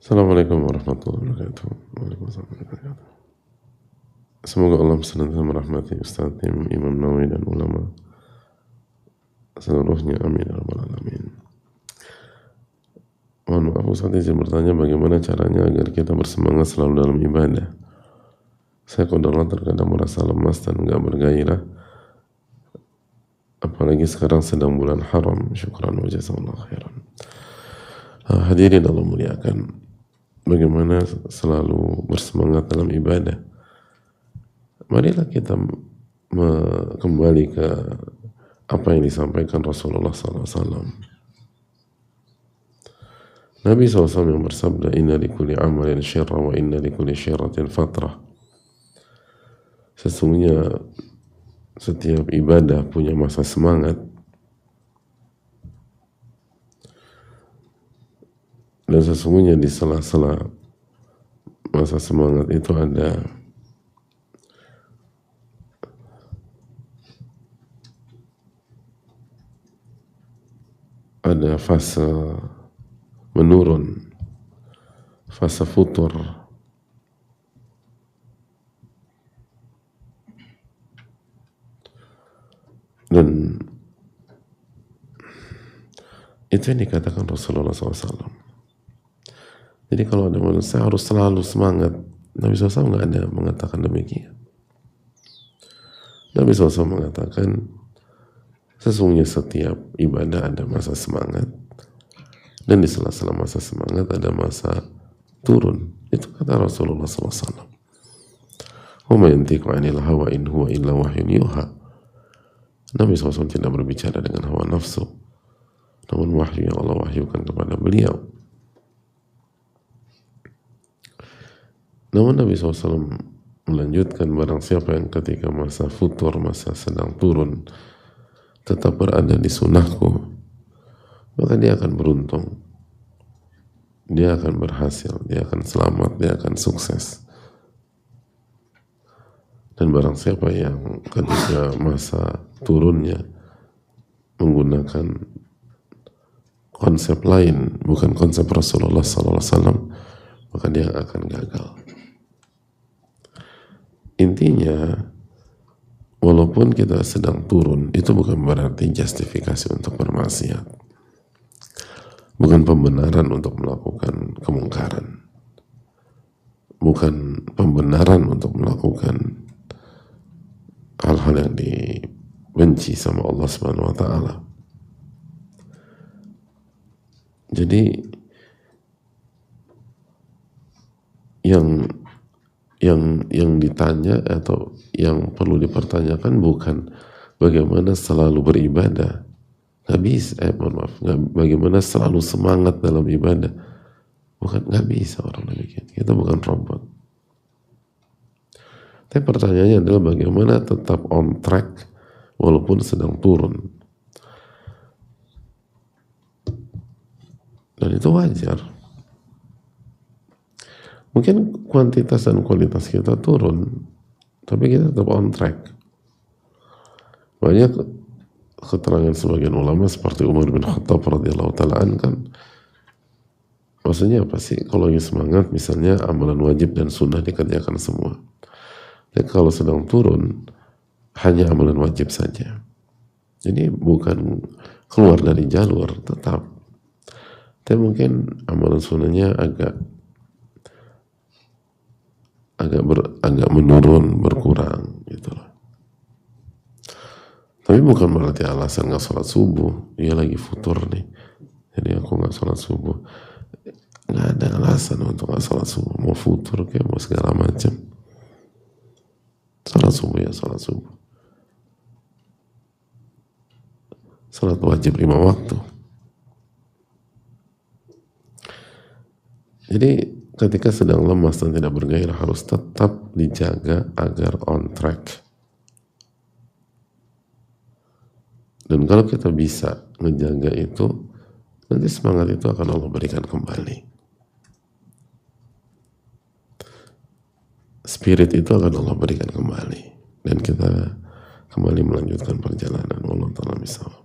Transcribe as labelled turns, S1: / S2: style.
S1: Assalamualaikum warahmatullahi wabarakatuh. Waalaikumsalam warahmatullahi wabarakatuh. Semoga Allah senantiasa merahmati Ustaz Imam Nawawi dan ulama seluruhnya. Amin ya rabbal alamin. Mohon maaf Ustaz, izin bertanya bagaimana caranya agar kita bersemangat selalu dalam ibadah. Saya qadarullah terkadang merasa lemas dan enggak bergairah, apalagi sekarang sedang bulan haram. Syukran wa jazakallahu khairan. Hadirin Allah muliakan, bagaimana selalu bersemangat dalam ibadah. Marilah kita kembali ke apa yang disampaikan Rasulullah SAW. Nabi SAW yang bersabda, inna likulli amalin syirra wa inna likulli syirratin fatrah. Sesungguhnya setiap ibadah punya masa semangat, dan sesungguhnya di sela-sela masa semangat itu ada fase menurun, fase futur. Dan itu yang dikatakan Rasulullah SAW. Jadi kalau ada manusia harus selalu semangat, Nabi SAW nggak ada mengatakan demikian. Nabi SAW mengatakan sesungguhnya setiap ibadah ada masa semangat, dan di sela-sela masa semangat ada masa turun. Itu kata Rasulullah SAW. Wa ma yantiqu 'anil hawa in huwa illa wahyun yuha. Nabi SAW tidak berbicara dengan hawa nafsu, namun wahyu yang Allah wahyukan kepada beliau. Namun Nabi SAW melanjutkan, barang siapa yang ketika masa futur, masa sedang turun, tetap berada di sunnahku, maka dia akan beruntung, dia akan berhasil, dia akan selamat, dia akan sukses. Dan barang siapa yang ketika masa turunnya menggunakan konsep lain, bukan konsep Rasulullah SAW, maka dia akan gagal. Intinya, walaupun kita sedang turun, itu bukan berarti justifikasi untuk bermaksiat, bukan pembenaran untuk melakukan kemungkaran, bukan pembenaran untuk melakukan hal-hal yang dibenci sama Allah Subhanahu wa Ta'ala. Jadi yang ditanya atau yang perlu dipertanyakan bukan bagaimana selalu beribadah, bagaimana selalu semangat dalam ibadah, nggak bisa orang demikian. Kita bukan robot. Tapi pertanyaannya adalah bagaimana tetap on track walaupun sedang turun. Dan itu wajar. Mungkin kuantitas dan kualitas kita turun, tapi kita tetap on track. Banyak keterangan sebagian ulama seperti Umar bin Khattab radhiyallahu ta'ala kan, maksudnya apa sih? Kalau lagi semangat, misalnya amalan wajib dan sunnah dikerjakan semua. Dan kalau sedang turun, hanya amalan wajib saja. Jadi bukan keluar dari jalur, tetap. Tapi mungkin amalan sunnahnya agak menurun, berkurang gitu loh. Tapi bukan berarti alasan nggak sholat subuh. Dia lagi futur nih, jadi aku nggak sholat subuh. Nggak ada alasan untuk nggak sholat subuh. Mau futur kayak mau segala macam. Sholat subuh ya sholat subuh. Sholat wajib 5 waktu. Jadi ketika sedang lemas dan tidak bergairah harus tetap dijaga agar on track. Dan kalau kita bisa ngejaga itu, nanti semangat itu akan Allah berikan kembali. Spirit itu akan Allah berikan kembali. Dan kita kembali melanjutkan perjalanan. Wallahu ta'ala bishawab.